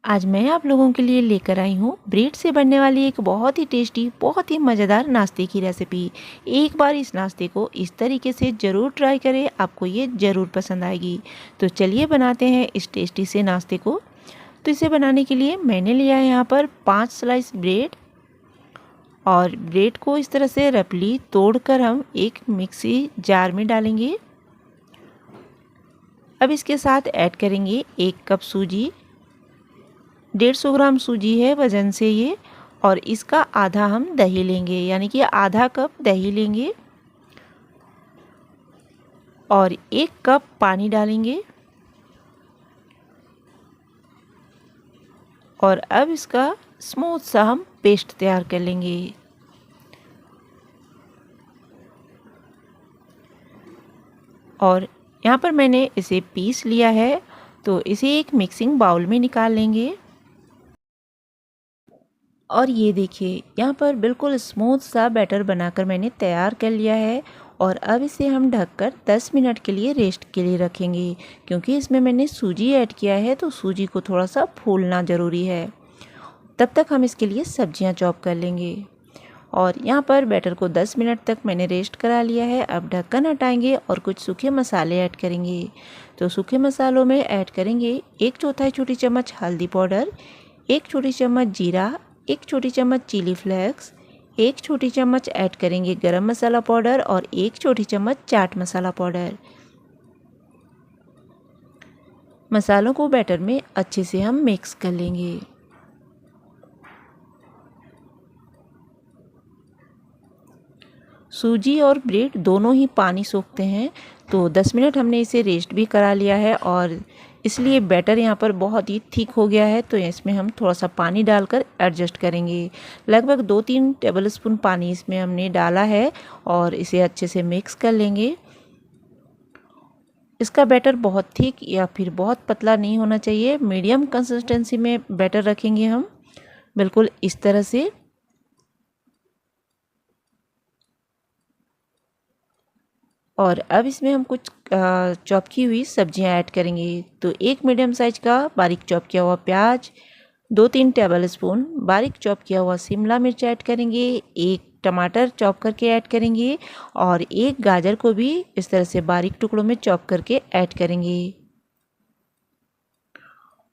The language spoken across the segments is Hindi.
आज मैं आप लोगों के लिए लेकर आई हूँ ब्रेड से बनने वाली एक बहुत ही टेस्टी, बहुत ही मज़ेदार नाश्ते की रेसिपी। एक बार इस नाश्ते को इस तरीके से ज़रूर ट्राई करें, आपको ये ज़रूर पसंद आएगी। तो चलिए बनाते हैं इस टेस्टी से नाश्ते को। तो इसे बनाने के लिए मैंने लिया है यहाँ पर 5 स्लाइस ब्रेड, और ब्रेड को इस तरह से रफली तोड़कर हम एक मिक्सी जार में डालेंगे। अब इसके साथ ऐड करेंगे 1 कप सूजी। 150 ग्राम सूजी है वज़न से ये, और इसका आधा हम दही लेंगे, यानी कि आधा कप दही लेंगे, और 1 कप पानी डालेंगे। और अब इसका स्मूथ सा हम पेस्ट तैयार कर लेंगे। और यहाँ पर मैंने इसे पीस लिया है, तो इसे एक मिक्सिंग बाउल में निकाल लेंगे। और ये देखिए, यहाँ पर बिल्कुल स्मूथ सा बैटर बनाकर मैंने तैयार कर लिया है। और अब इसे हम ढककर 10 मिनट के लिए रेस्ट के लिए रखेंगे, क्योंकि इसमें मैंने सूजी ऐड किया है, तो सूजी को थोड़ा सा फूलना ज़रूरी है। तब तक हम इसके लिए सब्जियां चॉप कर लेंगे। और यहाँ पर बैटर को 10 मिनट तक मैंने रेस्ट करा लिया है। अब ढक्कन हटाएंगे और कुछ सूखे मसाले ऐड करेंगे। तो सूखे मसालों में ऐड करेंगे 1/4 छोटी चम्मच हल्दी पाउडर, 1 छोटी चम्मच जीरा, 1 छोटी चम्मच चिली फ्लेक्स, 1 छोटी चम्मच ऐड करेंगे गरम मसाला पाउडर, और 1 छोटी चम्मच चाट मसाला पाउडर। मसालों को बैटर में अच्छे से हम मिक्स कर लेंगे। सूजी और ब्रेड दोनों ही पानी सोखते हैं, तो 10 मिनट हमने इसे रेस्ट भी करा लिया है, और इसलिए बैटर यहाँ पर बहुत ही थिक हो गया है। तो इसमें हम थोड़ा सा पानी डालकर एडजस्ट करेंगे। लगभग 2-3 टेबलस्पून पानी इसमें हमने डाला है, और इसे अच्छे से मिक्स कर लेंगे। इसका बैटर बहुत थिक या फिर बहुत पतला नहीं होना चाहिए, मीडियम कंसिस्टेंसी में बैटर रखेंगे हम, बिल्कुल इस तरह से। और अब इसमें हम कुछ चॉप की हुई सब्जियां ऐड करेंगे। तो एक मीडियम साइज का बारीक चॉप किया हुआ प्याज, 2-3 टेबलस्पून बारीक चॉप किया हुआ शिमला मिर्च ऐड करेंगे, 1 टमाटर चॉप करके ऐड करेंगे, और 1 गाजर को भी इस तरह से बारीक टुकड़ों में चॉप करके ऐड करेंगे।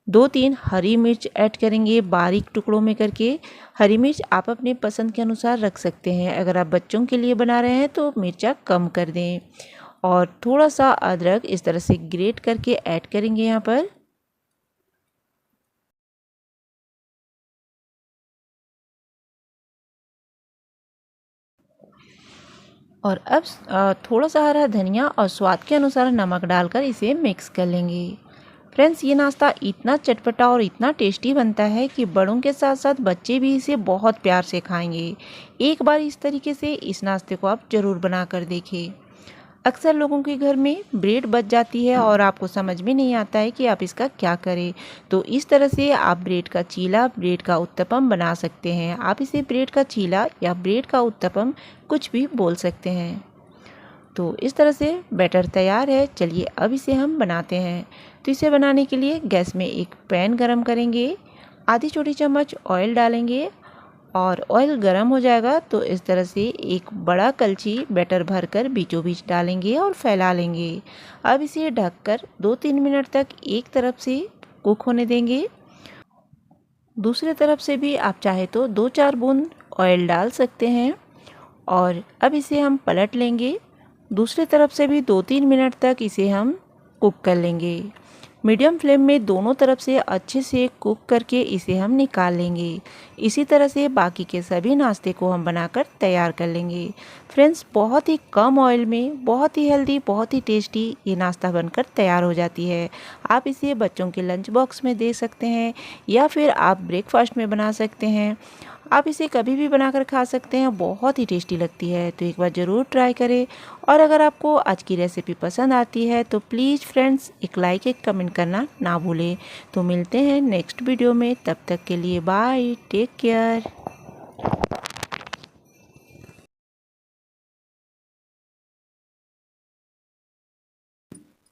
2-3 हरी मिर्च ऐड करेंगे बारीक टुकड़ों में करके। हरी मिर्च आप अपने पसंद के अनुसार रख सकते हैं। अगर आप बच्चों के लिए बना रहे हैं तो मिर्चा कम कर दें। और थोड़ा सा अदरक इस तरह से ग्रेट करके ऐड करेंगे यहाँ पर। और अब थोड़ा सा हरा धनिया और स्वाद के अनुसार नमक डालकर इसे मिक्स कर लेंगे। फ्रेंड्स, ये नाश्ता इतना चटपटा और इतना टेस्टी बनता है कि बड़ों के साथ साथ बच्चे भी इसे बहुत प्यार से खाएंगे। एक बार इस तरीके से इस नाश्ते को आप ज़रूर बना कर देखें। अक्सर लोगों के घर में ब्रेड बच जाती है और आपको समझ में नहीं आता है कि आप इसका क्या करें। तो इस तरह से आप ब्रेड का चीला, ब्रेड का उत्तपम बना सकते हैं। आप इसे ब्रेड का चीला या ब्रेड का उत्तपम कुछ भी बोल सकते हैं। तो इस तरह से बैटर तैयार है। चलिए अब इसे हम बनाते हैं। तो इसे बनाने के लिए गैस में एक पैन गरम करेंगे, आधी छोटी चम्मच ऑयल डालेंगे, और ऑयल गरम हो जाएगा तो इस तरह से एक बड़ा कलछी बैटर भरकर बीचों बीच डालेंगे और फैला लेंगे। अब इसे ढककर 2-3 मिनट तक एक तरफ से कुक होने देंगे। दूसरी तरफ से भी आप चाहे तो 2-4 बूंद ऑयल डाल सकते हैं। और अब इसे हम पलट लेंगे। दूसरी तरफ से भी 2-3 मिनट तक इसे हम कुक कर लेंगे। मीडियम फ्लेम में दोनों तरफ से अच्छे से कुक करके इसे हम निकाल लेंगे। इसी तरह से बाकी के सभी नाश्ते को हम बनाकर तैयार कर लेंगे। फ्रेंड्स, बहुत ही कम ऑयल में बहुत ही हेल्दी, बहुत ही टेस्टी ये नाश्ता बनकर तैयार हो जाती है। आप इसे बच्चों के लंच बॉक्स में दे सकते हैं, या फिर आप ब्रेकफास्ट में बना सकते हैं। आप इसे कभी भी बनाकर खा सकते हैं, बहुत ही टेस्टी लगती है। तो एक बार ज़रूर ट्राई करें। और अगर आपको आज की रेसिपी पसंद आती है तो प्लीज़ फ्रेंड्स एक लाइक, एक कमेंट करना ना भूलें। तो मिलते हैं नेक्स्ट वीडियो में, तब तक के लिए बाय, टेक केयर।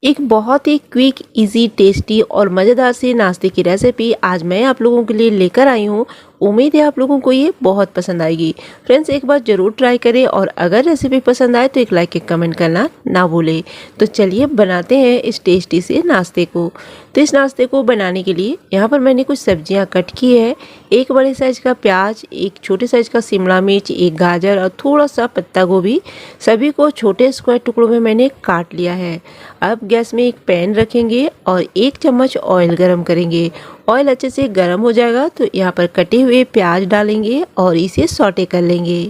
एक बहुत ही क्विक, इजी, टेस्टी और मज़ेदार सी नाश्ते की रेसिपी आज मैं आप लोगों के लिए लेकर आई हूँ। उम्मीद है आप लोगों को ये बहुत पसंद आएगी। फ्रेंड्स, एक बार ज़रूर ट्राई करें और अगर रेसिपी पसंद आए तो एक लाइक एक कमेंट करना ना भूलें। तो चलिए बनाते हैं इस टेस्टी से नाश्ते को। तो इस नाश्ते को बनाने के लिए यहाँ पर मैंने कुछ सब्जियाँ कट की है। एक बड़े साइज़ का प्याज, एक छोटे साइज़ का शिमला मिर्च, एक गाजर और थोड़ा सा पत्ता गोभी, सभी को छोटे स्क्वायर टुकड़ों में मैंने काट लिया है। अब गैस में एक पैन रखेंगे और 1 चम्मच ऑयल गरम करेंगे। ऑयल अच्छे से गरम हो जाएगा तो यहाँ पर कटे हुए प्याज डालेंगे और इसे सौटे कर लेंगे।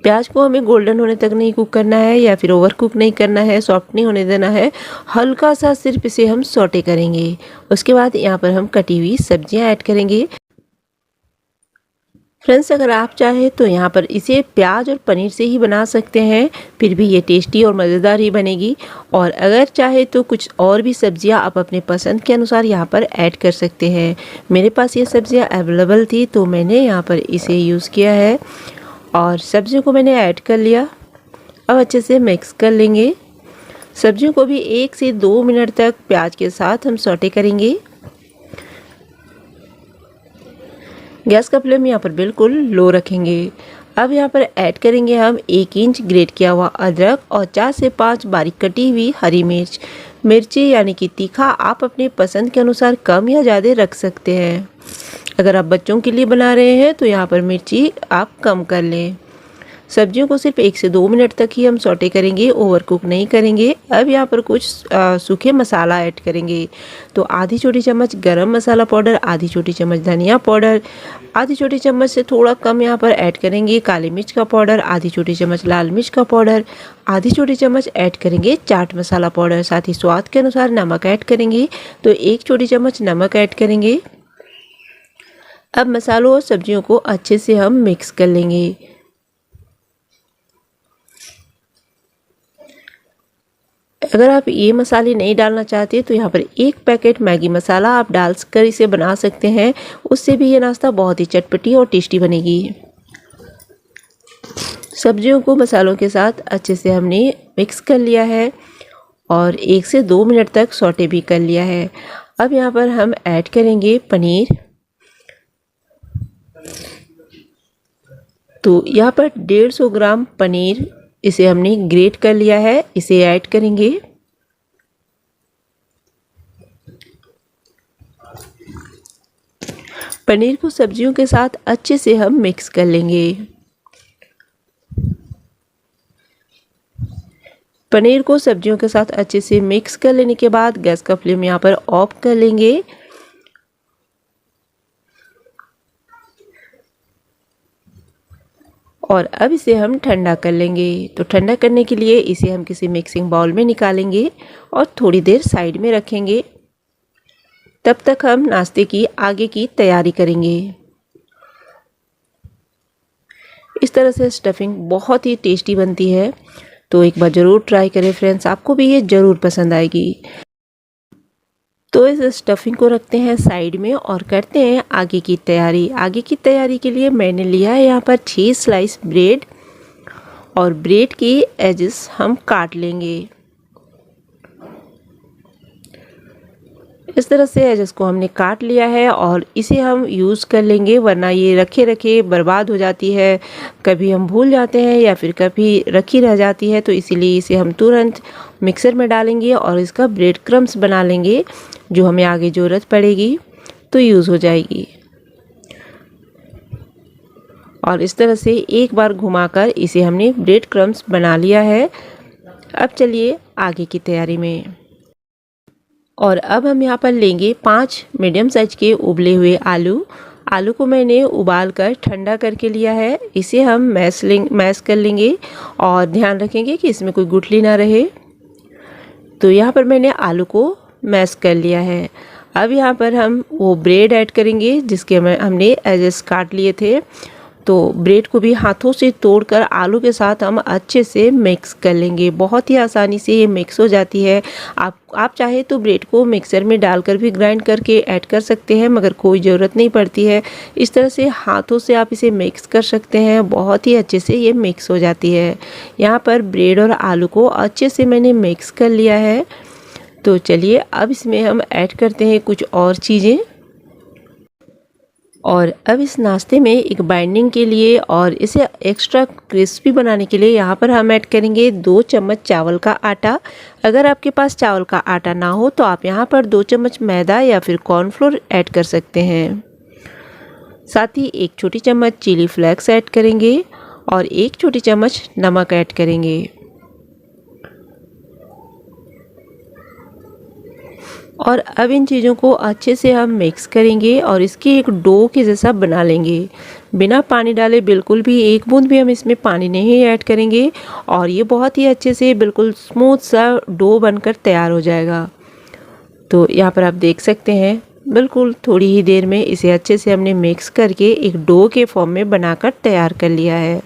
प्याज को हमें गोल्डन होने तक नहीं कुक करना है या फिर ओवर कुक नहीं करना है, सॉफ्ट नहीं होने देना है, हल्का सा सिर्फ इसे हम सौटे करेंगे। उसके बाद यहाँ पर हम कटी हुई सब्जियाँ ऐड करेंगे। फ्रेंड्स, अगर आप चाहें तो यहाँ पर इसे प्याज और पनीर से ही बना सकते हैं, फिर भी ये टेस्टी और मज़ेदार ही बनेगी। और अगर चाहे तो कुछ और भी सब्जियाँ आप अपने पसंद के अनुसार यहाँ पर ऐड कर सकते हैं। मेरे पास ये सब्जियाँ अवेलेबल थी तो मैंने यहाँ पर इसे यूज़ किया है और सब्जियों को मैंने ऐड कर लिया। अब अच्छे से मिक्स कर लेंगे। सब्जियों को भी 1 से 2 मिनट तक प्याज के साथ हम सौटे करेंगे। गैस का फ्लेम यहाँ पर बिल्कुल लो रखेंगे। अब यहाँ पर ऐड करेंगे हम 1 इंच ग्रेट किया हुआ अदरक और 4 से 5 बारीक कटी हुई हरी मिर्च। मिर्ची यानी कि तीखा आप अपने पसंद के अनुसार कम या ज़्यादा रख सकते हैं। अगर आप बच्चों के लिए बना रहे हैं तो यहाँ पर मिर्ची आप कम कर लें। सब्जियों को सिर्फ 1 से 2 मिनट तक ही हम सौटे करेंगे, ओवर कुक नहीं करेंगे। अब यहाँ पर कुछ सूखे मसाला ऐड करेंगे। तो आधी छोटी चम्मच गरम मसाला पाउडर, आधी छोटी चम्मच धनिया पाउडर, आधी छोटी चम्मच से थोड़ा कम यहाँ पर ऐड करेंगे काली मिर्च का पाउडर, आधी छोटी चम्मच लाल मिर्च का पाउडर, आधी छोटी चम्मच ऐड करेंगे चाट मसाला पाउडर। साथ ही स्वाद के अनुसार नमक ऐड करेंगे, तो 1 छोटी चम्मच नमक ऐड करेंगे। अब मसालों और सब्जियों को अच्छे से हम मिक्स कर लेंगे। अगर आप ये मसाले नहीं डालना चाहते तो यहाँ पर 1 पैकेट मैगी मसाला आप डालकर इसे बना सकते हैं। उससे भी ये नाश्ता बहुत ही चटपटी और टेस्टी बनेगी। सब्जियों को मसालों के साथ अच्छे से हमने मिक्स कर लिया है और 1 से 2 मिनट तक सौटे भी कर लिया है। अब यहाँ पर हम ऐड करेंगे पनीर। तो यहाँ पर 150 ग्राम पनीर, इसे हमने ग्रेट कर लिया है, इसे ऐड करेंगे। पनीर को सब्जियों के साथ अच्छे से हम मिक्स कर लेंगे। पनीर को सब्जियों के साथ अच्छे से मिक्स कर लेने के बाद गैस का फ्लेम यहाँ पर ऑफ कर लेंगे। और अब इसे हम ठंडा कर लेंगे। तो ठंडा करने के लिए इसे हम किसी मिक्सिंग बाउल में निकालेंगे और थोड़ी देर साइड में रखेंगे। तब तक हम नाश्ते की आगे की तैयारी करेंगे। इस तरह से स्टफिंग बहुत ही टेस्टी बनती है, तो एक बार ज़रूर ट्राई करें फ्रेंड्स, आपको भी ये ज़रूर पसंद आएगी। तो इस स्टफिंग को रखते हैं साइड में और करते हैं आगे की तैयारी। आगे की तैयारी के लिए मैंने लिया है यहाँ पर 6 स्लाइस ब्रेड और ब्रेड की एजेस हम काट लेंगे। इस तरह से एजेस को हमने काट लिया है और इसे हम यूज़ कर लेंगे, वरना ये रखे रखे बर्बाद हो जाती है। कभी हम भूल जाते हैं या फिर कभी रखी रह जाती है, तो इसीलिए इसे हम तुरंत मिक्सर में डालेंगे और इसका ब्रेड क्रम्स बना लेंगे, जो हमें आगे ज़रूरत पड़ेगी तो यूज़ हो जाएगी। और इस तरह से एक बार घुमाकर इसे हमने ब्रेड क्रम्स बना लिया है। अब चलिए आगे की तैयारी में। और अब हम यहाँ पर लेंगे 5 मीडियम साइज के उबले हुए आलू। आलू को मैंने उबाल कर ठंडा करके लिया है। इसे हम मैश कर लेंगे और ध्यान रखेंगे कि इसमें कोई गुठली ना रहे। तो यहाँ पर मैंने आलू को मैश कर लिया है। अब यहाँ पर हम वो ब्रेड ऐड करेंगे जिसके हमने एजेस काट लिए थे। तो ब्रेड को भी हाथों से तोड़कर आलू के साथ हम अच्छे से मिक्स कर लेंगे। बहुत ही आसानी से ये मिक्स हो जाती है। आप चाहे तो ब्रेड को मिक्सर में डालकर भी ग्राइंड करके ऐड कर सकते हैं, मगर कोई ज़रूरत नहीं पड़ती है। इस तरह से हाथों से आप इसे मिक्स कर सकते हैं, बहुत ही अच्छे से ये मिक्स हो जाती है। यहाँ पर ब्रेड और आलू को अच्छे से मैंने मिक्स कर लिया है तो चलिए अब इसमें हम ऐड करते हैं कुछ और चीज़ें। और अब इस नाश्ते में एक बाइंडिंग के लिए और इसे एक्स्ट्रा क्रिस्पी बनाने के लिए यहाँ पर हम ऐड करेंगे 2 चम्मच चावल का आटा। अगर आपके पास चावल का आटा ना हो तो आप यहाँ पर 2 चम्मच मैदा या फिर कॉर्नफ्लोर ऐड कर सकते हैं। साथ ही 1 छोटी चम्मच चिली फ्लेक्स ऐड करेंगे और 1 छोटी चम्मच नमक ऐड करेंगे। और अब इन चीज़ों को अच्छे से हम मिक्स करेंगे और इसकी एक डो के जैसा बना लेंगे। बिना पानी डाले बिल्कुल भी एक बूंद भी हम इसमें पानी नहीं ऐड करेंगे और ये बहुत ही अच्छे से बिल्कुल स्मूथ सा डो बनकर तैयार हो जाएगा। तो यहाँ पर आप देख सकते हैं बिल्कुल थोड़ी ही देर में इसे अच्छे से हमने मिक्स करके एक डो के फॉर्म में बनाकर तैयार कर लिया है।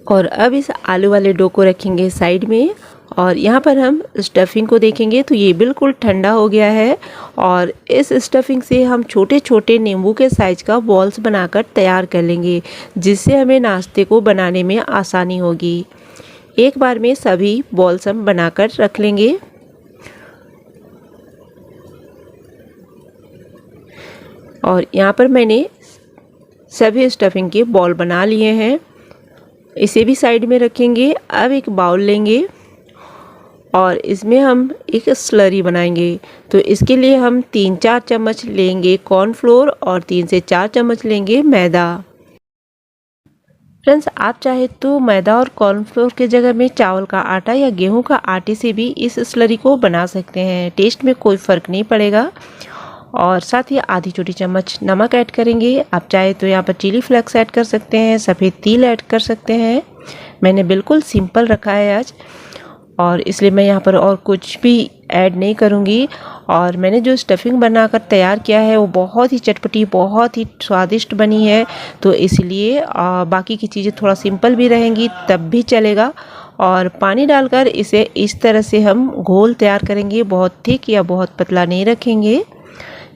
और अब इस आलू वाले डो को रखेंगे साइड में और यहाँ पर हम स्टफिंग को देखेंगे तो ये बिल्कुल ठंडा हो गया है और इस स्टफिंग से हम छोटे छोटे नींबू के साइज का बॉल्स बनाकर तैयार कर लेंगे, जिससे हमें नाश्ते को बनाने में आसानी होगी। एक बार में सभी बॉल्स हम बनाकर रख लेंगे। और यहाँ पर मैंने सभी स्टफिंग के बॉल बना लिए हैं, इसे भी साइड में रखेंगे। अब एक बाउल लेंगे और इसमें हम एक स्लरी बनाएंगे। तो इसके लिए हम 3-4 चम्मच लेंगे कॉर्नफ्लोर और 3 से 4 चम्मच लेंगे मैदा। फ्रेंड्स, आप चाहे तो मैदा और कॉर्नफ्लोर के जगह में चावल का आटा या गेहूं का आटे से भी इस स्लरी को बना सकते हैं, टेस्ट में कोई फ़र्क नहीं पड़ेगा। और साथ ही आधी छोटी चम्मच नमक ऐड करेंगे। आप चाहे तो यहाँ पर चिली फ्लेक्स ऐड कर सकते हैं, सफ़ेद तिल ऐड कर सकते हैं। मैंने बिल्कुल सिंपल रखा है आज और इसलिए मैं यहाँ पर और कुछ भी ऐड नहीं करूँगी। और मैंने जो स्टफिंग बनाकर तैयार किया है वो बहुत ही चटपटी, बहुत ही स्वादिष्ट बनी है। तो इसलिए बाकी की चीज़ें थोड़ा सिंपल भी रहेंगी तब भी चलेगा। और पानी डालकर इसे इस तरह से हम घोल तैयार करेंगे, बहुत थिक या बहुत पतला नहीं रखेंगे।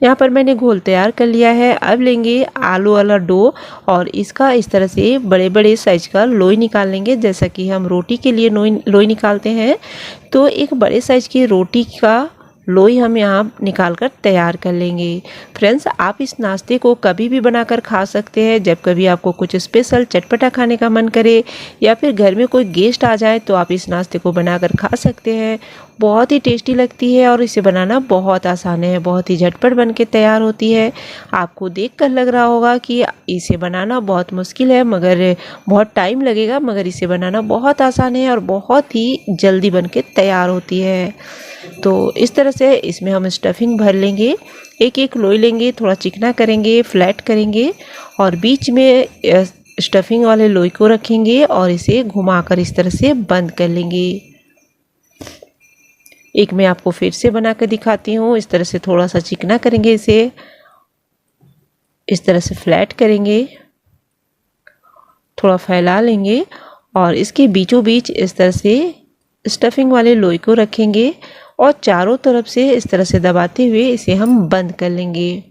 यहाँ पर मैंने घोल तैयार कर लिया है। अब लेंगे आलू वाला डो और इसका इस तरह से बड़े बड़े साइज का लोई निकाल लेंगे, जैसा कि हम रोटी के लिए लोई निकालते हैं। तो एक बड़े साइज की रोटी का लोई हम यहाँ निकाल कर तैयार कर लेंगे। फ्रेंड्स, आप इस नाश्ते को कभी भी बनाकर खा सकते हैं, जब कभी आपको कुछ स्पेशल चटपटा खाने का मन करे या फिर घर में कोई गेस्ट आ जाए तो आप इस नाश्ते को बनाकर खा सकते हैं। बहुत ही टेस्टी लगती है और इसे बनाना बहुत आसान है, बहुत ही झटपट बन के तैयार होती है। आपको देखकर लग रहा होगा कि इसे बनाना बहुत मुश्किल है, मगर बहुत टाइम लगेगा, मगर इसे बनाना बहुत आसान है और बहुत ही जल्दी बन के तैयार होती है। तो इस तरह से इसमें हम स्टफिंग भर लेंगे। एक एक लोई लेंगे, थोड़ा चिकना करेंगे, फ्लैट करेंगे और बीच में स्टफिंग वाले लोई को रखेंगे और इसे घुमाकर इस तरह से बंद कर लेंगे। एक मैं आपको फिर से बना कर दिखाती हूँ। इस तरह से थोड़ा सा चिकना करेंगे, इसे इस तरह से फ्लैट करेंगे, थोड़ा फैला लेंगे और इसके बीचों बीच इस तरह से स्टफिंग वाले लोई को रखेंगे और चारों तरफ से इस तरह से दबाते हुए इसे हम बंद कर लेंगे।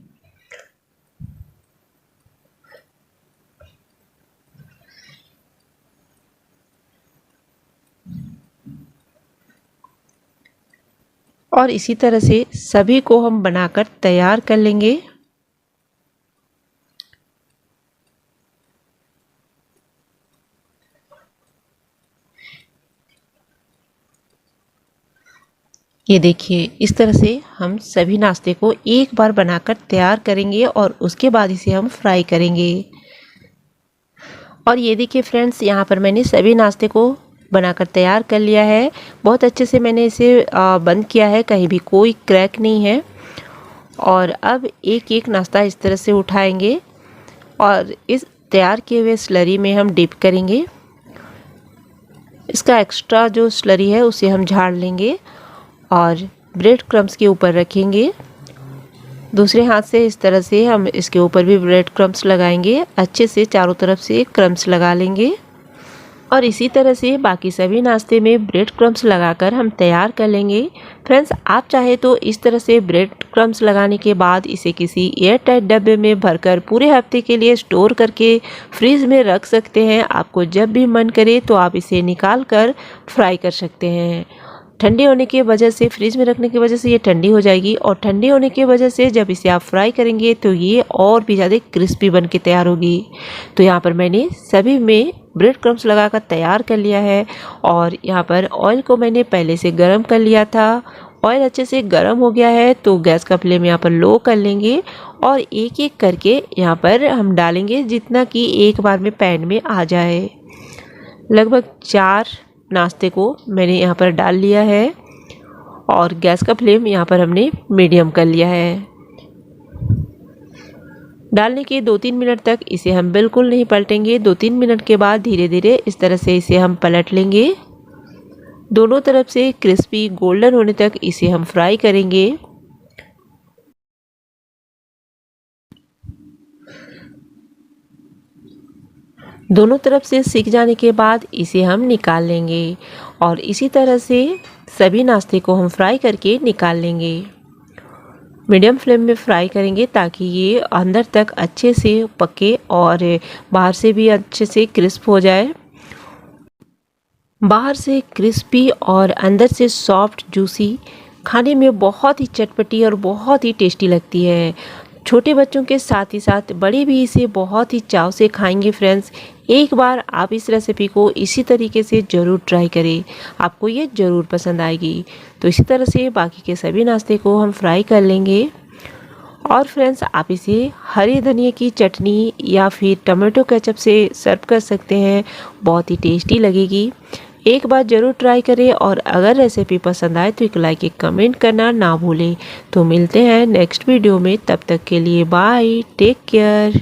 और इसी तरह से सभी को हम बनाकर तैयार कर लेंगे। ये देखिए, इस तरह से हम सभी नाश्ते को एक बार बनाकर तैयार करेंगे और उसके बाद इसे हम फ्राई करेंगे। और ये देखिए फ्रेंड्स, यहाँ पर मैंने सभी नाश्ते को बनाकर तैयार कर लिया है। बहुत अच्छे से मैंने इसे बंद किया है, कहीं भी कोई क्रैक नहीं है। और अब एक एक नाश्ता इस तरह से उठाएंगे और इस तैयार किए हुए स्लरी में हम डिप करेंगे। इसका एक्स्ट्रा जो स्लरी है उसे हम झाड़ लेंगे और ब्रेड क्रम्स के ऊपर रखेंगे। दूसरे हाथ से इस तरह से हम इसके ऊपर भी ब्रेड क्रम्स लगाएंगे। अच्छे से चारों तरफ से क्रम्स लगा लेंगे। और इसी तरह से बाकी सभी नाश्ते में ब्रेड क्रम्स लगाकर हम तैयार कर लेंगे। फ्रेंड्स, आप चाहे तो इस तरह से ब्रेड क्रम्स लगाने के बाद इसे किसी एयर टाइट डब्बे में भरकर पूरे हफ्ते के लिए स्टोर करके फ्रीज में रख सकते हैं। आपको जब भी मन करे तो आप इसे निकाल कर फ्राई कर सकते हैं। ठंडी होने की वजह से, फ्रिज में रखने की वजह से ये ठंडी हो जाएगी, और ठंडी होने की वजह से जब इसे आप फ्राई करेंगे तो ये और भी ज़्यादा क्रिस्पी बन के तैयार होगी। तो यहाँ पर मैंने सभी में ब्रेड क्रम्स लगाकर तैयार कर लिया है। और यहाँ पर ऑयल को मैंने पहले से गर्म कर लिया था। ऑयल अच्छे से गर्म हो गया है तो गैस का फ्लेम यहाँ पर लो कर लेंगे और एक एक करके यहाँ पर हम डालेंगे, जितना कि एक बार में पैन में आ जाए। लगभग 4 नाश्ते को मैंने यहाँ पर डाल लिया है और गैस का फ्लेम यहाँ पर हमने मीडियम कर लिया है। डालने के 2-3 मिनट तक इसे हम बिल्कुल नहीं पलटेंगे। 2-3 मिनट के बाद धीरे धीरे इस तरह से इसे हम पलट लेंगे। दोनों तरफ से क्रिस्पी गोल्डन होने तक इसे हम फ्राई करेंगे। दोनों तरफ से सिक जाने के बाद इसे हम निकाल लेंगे और इसी तरह से सभी नाश्ते को हम फ्राई करके निकाल लेंगे। मीडियम फ्लेम में फ्राई करेंगे ताकि ये अंदर तक अच्छे से पके और बाहर से भी अच्छे से क्रिस्प हो जाए। बाहर से क्रिस्पी और अंदर से सॉफ्ट जूसी, खाने में बहुत ही चटपटी और बहुत ही टेस्टी लगती है। छोटे बच्चों के साथ ही साथ बड़े भी इसे बहुत ही चाव से खाएंगे। फ्रेंड्स, एक बार आप इस रेसिपी को इसी तरीके से ज़रूर ट्राई करें, आपको ये ज़रूर पसंद आएगी। तो इसी तरह से बाकी के सभी नाश्ते को हम फ्राई कर लेंगे। और फ्रेंड्स, आप इसे हरे धनिया की चटनी या फिर टमाटो केचप से सर्व कर सकते हैं, बहुत ही टेस्टी लगेगी। एक बार ज़रूर ट्राई करें और अगर रेसिपी पसंद आए तो एक लाइक, एक कमेंट करना ना भूलें। तो मिलते हैं नेक्स्ट वीडियो में, तब तक के लिए बाय, टेक केयर।